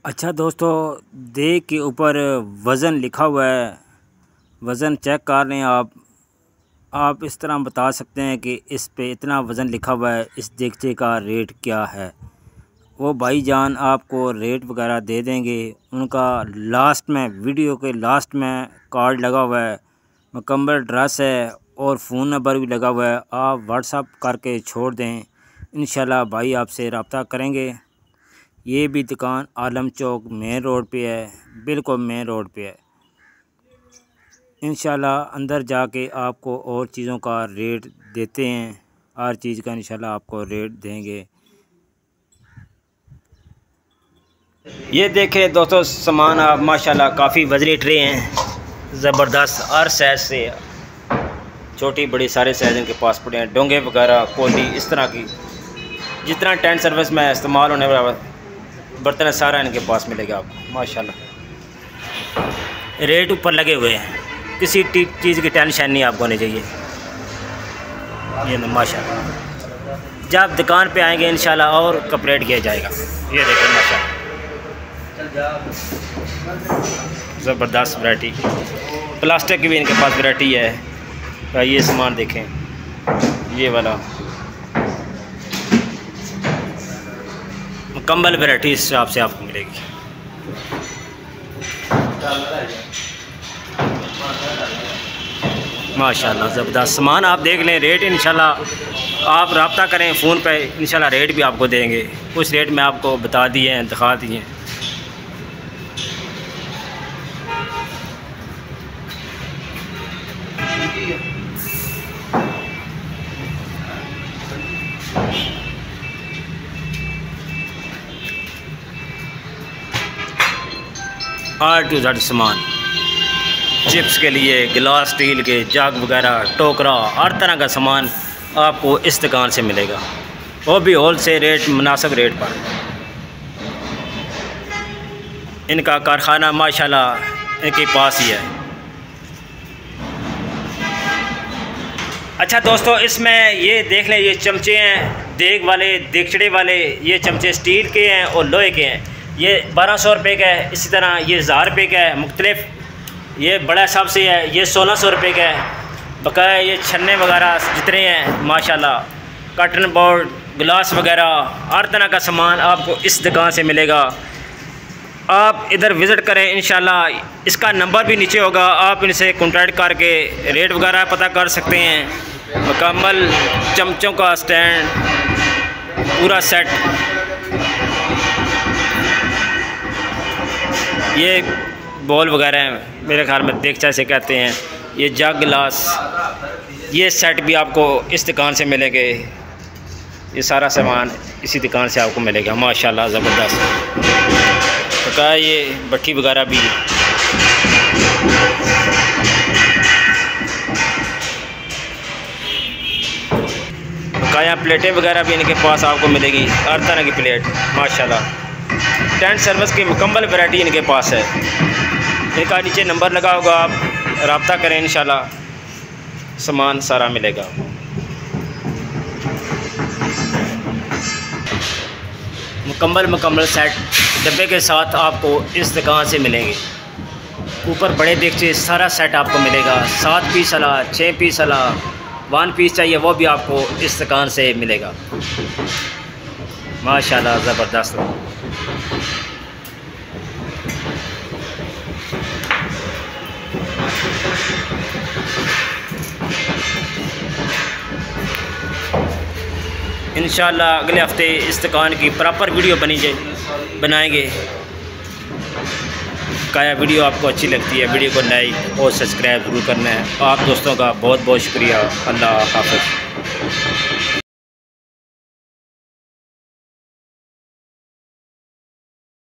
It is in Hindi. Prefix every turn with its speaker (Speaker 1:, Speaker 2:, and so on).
Speaker 1: अच्छा दोस्तों, देग के ऊपर वज़न लिखा हुआ है। वज़न चेक कर लें आप इस तरह बता सकते हैं कि इस पे इतना वज़न लिखा हुआ है, इस देगचे का रेट क्या है। वो भाईजान आपको रेट वगैरह दे देंगे। उनका लास्ट में, वीडियो के लास्ट में कार्ड लगा हुआ है, मुकम्मल एड्रेस है और फ़ोन नंबर भी लगा हुआ है। आप व्हाट्सअप करके छोड़ दें, इंशाल्लाह भाई आपसे रब्ता करेंगे। ये भी दुकान आलम चौक मेन रोड पे है, बिल्कुल मेन रोड पे है। इंशाल्लाह अंदर जाके आपको और चीज़ों का रेट देते हैं, हर चीज़ का इंशाल्लाह आपको रेट देंगे। ये देखें दोस्तों, सामान आप माशाल्लाह काफ़ी वज़नी ट्रे हैं, ज़बरदस्त हर साइज़ से, छोटी बड़ी सारे साइज़ इनके पास पड़े हैं। डोंगे वगैरह, कोली, इस तरह की जितना टेंट सर्विस में इस्तेमाल होने वाला बर्तन सारा इनके पास मिलेगा आपको माशाल्लाह। रेट ऊपर लगे हुए हैं, किसी चीज़ की टेंशन नहीं आपको होनी चाहिए। ये माशाल्लाह जब दुकान पे आएंगे इंशाल्लाह और कपरेट किया जाएगा। ये देखो माशाल्लाह ज़बरदस्त वैरायटी, प्लास्टिक की भी इनके पास वैरायटी है। ये सामान देखें, ये वाला मुकम्मल वैरायटी इस शॉप से आपको मिलेगी। माशाल्लाह ज़बरदस्त सामान आप देख लें। रेट इंशाल्लाह आप रब्ता करें फ़ोन पे, इंशाल्लाह रेट भी आपको देंगे। कुछ रेट में आपको बता दिए हैं, दिखा दिए हैं। R to Z सामान, चिप्स के लिए गिलास, स्टील के जग वगैरह, टोकरा, हर तरह का सामान आपको इस दुकान से मिलेगा, वो भी होल से रेट, मुनासिब रेट पर। इनका कारखाना माशाल्लाह इनके पास ही है। अच्छा दोस्तों, इसमें ये देख लें, ये चमचे हैं देग वाले, देगचड़े वाले। ये चमचे स्टील के हैं और लोहे के हैं। ये 1200 रुपये का है। इसी तरह ये 1000 रुपये का है मुख्तलिफ। ये बड़ा हिसाब से है, ये 1600 रुपये का है। बकाया ये छन्ने वगैरह जितने हैं माशाल्लाह, कॉटन बोर्ड, गिलास वगैरह, हर तरह का सामान आपको इस दुकान से मिलेगा। आप इधर विज़िट करें इंशाल्लाह। इसका नंबर भी नीचे होगा, आप इनसे कॉन्टैक्ट करके रेट वगैरह पता कर सकते हैं। मुकम्मल चमचों का स्टैंड, पूरा सेट। ये बॉल वगैरह हैं, मेरे ख्याल में देगचा से कहते हैं। ये जग, गिलास, ये सेट भी आपको इस दुकान से मिलेंगे। ये सारा सामान इसी दुकान से आपको मिलेगा माशाल्लाह ज़बरदस्त। तो ये भट्टी वगैरह भी, बकाया प्लेटें वगैरह भी इनके पास आपको मिलेगी, हर तरह की प्लेट माशाल्लाह। टेंट सर्विस की मुकम्मल वैरायटी इनके पास है। इनका नीचे नंबर लगा होगा, आप रब्ता करें इंशाल्लाह, सामान सारा मिलेगा। मुकम्मल सेट डब्बे के साथ आपको इस दुकान से मिलेंगे। ऊपर बड़े देगचे सारा सेट आपको मिलेगा। 7 पीस वाला, 6 पीस वाला, 1 पीस चाहिए वो भी आपको इस दुकान से मिलेगा माशाल्लाह ज़बरदस्त। इंशाल्लाह अगले हफ्ते इस दुकान की प्रॉपर वीडियो बनाएंगे। क्या वीडियो आपको अच्छी लगती है, वीडियो को लाइक और सब्सक्राइब ज़रूर करना है। आप दोस्तों का बहुत बहुत शुक्रिया। अल्लाह हाफ़िज़।